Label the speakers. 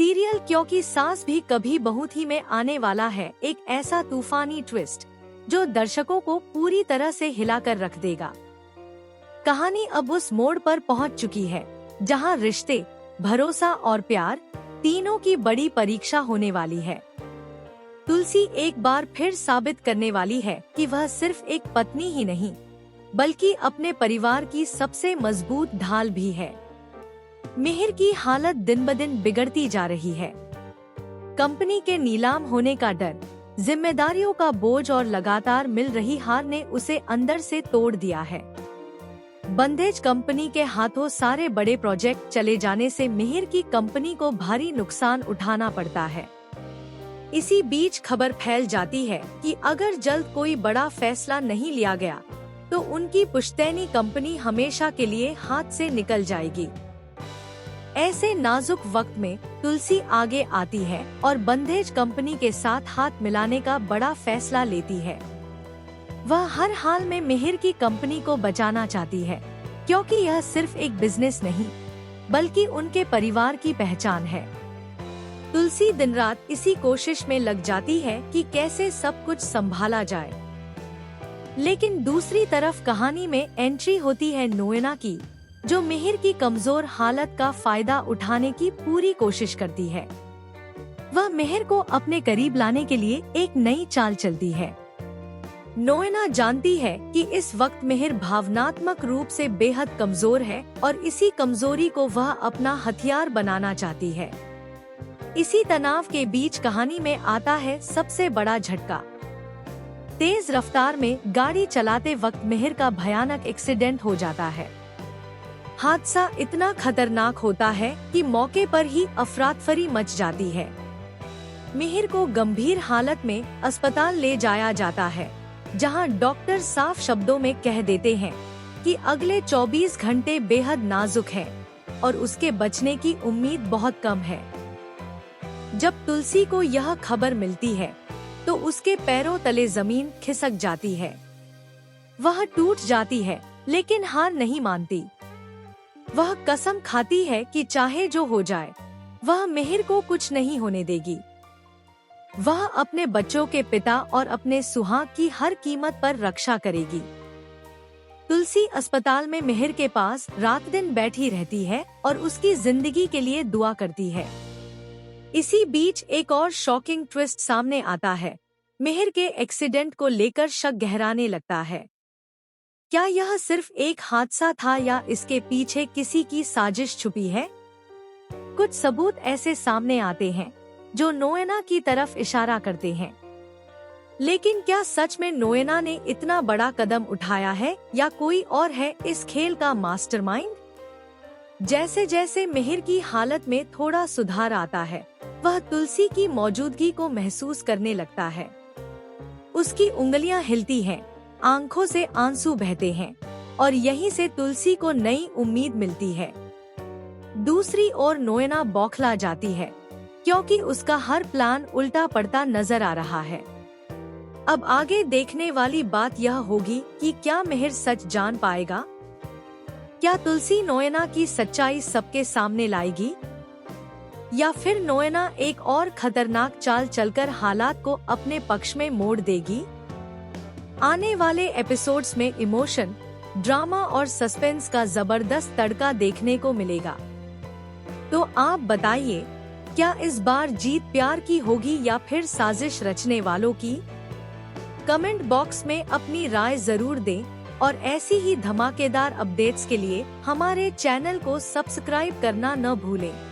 Speaker 1: Serial क्योंकि सास भी कभी बहू थी में आने वाला है एक ऐसा तूफानी ट्विस्ट जो दर्शकों को पूरी तरह से हिलाकर रख देगा। कहानी अब उस मोड़ पर पहुंच चुकी है जहां रिश्ते, भरोसा और प्यार तीनों की बड़ी परीक्षा होने वाली है। तुलसी एक बार फिर साबित करने वाली है कि वह सिर्फ एक पत्नी ही नहीं बल्कि अपने परिवार की सबसे मजबूत ढाल भी है। मिहिर की हालत दिन ब दिन बिगड़ती जा रही है। कंपनी के नीलाम होने का डर, जिम्मेदारियों का बोझ और लगातार मिल रही हार ने उसे अंदर से तोड़ दिया है। बंदेज कंपनी के हाथों सारे बड़े प्रोजेक्ट चले जाने से मिहिर की कंपनी को भारी नुकसान उठाना पड़ता है। इसी बीच खबर फैल जाती है कि अगर जल्द कोई बड़ा फैसला नहीं लिया गया तो उनकी पुश्तैनी कंपनी हमेशा के लिए हाथ से निकल जाएगी। ऐसे नाजुक वक्त में तुलसी आगे आती है और बंदेज कंपनी के साथ हाथ मिलाने का बड़ा फैसला लेती है। वह हर हाल में मिहिर की कंपनी को बचाना चाहती है क्योंकि यह सिर्फ एक बिजनेस नहीं बल्कि उनके परिवार की पहचान है। तुलसी दिन रात इसी कोशिश में लग जाती है कि कैसे सब कुछ संभाला जाए। लेकिन दूसरी तरफ कहानी में एंट्री होती है नोएना की, जो मिहिर की कमजोर हालत का फायदा उठाने की पूरी कोशिश करती है। वह मिहिर को अपने करीब लाने के लिए एक नई चाल चलती है। नोएना जानती है कि इस वक्त मिहिर भावनात्मक रूप से बेहद कमजोर है और इसी कमजोरी को वह अपना हथियार बनाना चाहती है। इसी तनाव के बीच कहानी में आता है सबसे बड़ा झटका। तेज रफ्तार में गाड़ी चलाते वक्त मिहिर का भयानक एक्सीडेंट हो जाता है। हादसा इतना खतरनाक होता है कि मौके पर ही अफरातफरी मच जाती है। मिहिर को गंभीर हालत में अस्पताल ले जाया जाता है, जहां डॉक्टर साफ शब्दों में कह देते हैं कि अगले 24 घंटे बेहद नाजुक हैं और उसके बचने की उम्मीद बहुत कम है। जब तुलसी को यह खबर मिलती है तो उसके पैरों तले जमीन खिसक जाती है। वह टूट जाती है लेकिन हार नहीं मानती। वह कसम खाती है कि चाहे जो हो जाए वह मिहिर को कुछ नहीं होने देगी। वह अपने बच्चों के पिता और अपने सुहाग की हर कीमत पर रक्षा करेगी। तुलसी अस्पताल में मिहिर के पास रात दिन बैठी रहती है और उसकी जिंदगी के लिए दुआ करती है। इसी बीच एक और शॉकिंग ट्विस्ट सामने आता है। मिहिर के एक्सीडेंट को लेकर शक गहराने लगता है। क्या यह सिर्फ एक हादसा था या इसके पीछे किसी की साजिश छुपी है? कुछ सबूत ऐसे सामने आते हैं जो नोएना की तरफ इशारा करते हैं। लेकिन क्या सच में नोएना ने इतना बड़ा कदम उठाया है या कोई और है इस खेल का मास्टरमाइंड? जैसे जैसे मिहिर की हालत में थोड़ा सुधार आता है, वह तुलसी की मौजूदगी को महसूस करने लगता है। उसकी उंगलियां हिलती हैं, आंखों से आंसू बहते हैं और यहीं से तुलसी को नई उम्मीद मिलती है। दूसरी ओर नोएना बौखला जाती है क्योंकि उसका हर प्लान उल्टा पड़ता नजर आ रहा है। अब आगे देखने वाली बात यह होगी कि क्या मिहिर सच जान पाएगा? क्या तुलसी नोएना की सच्चाई सबके सामने लाएगी या फिर नोएना एक और खतरनाक चाल चलकर हालात को अपने पक्ष में मोड़ देगी? आने वाले एपिसोड्स में इमोशन, ड्रामा और सस्पेंस का जबरदस्त तड़का देखने को मिलेगा। तो आप बताइए, क्या इस बार जीत प्यार की होगी या फिर साजिश रचने वालों की? कमेंट बॉक्स में अपनी राय जरूर दें और ऐसी ही धमाकेदार अपडेट्स के लिए हमारे चैनल को सब्सक्राइब करना न भूलें।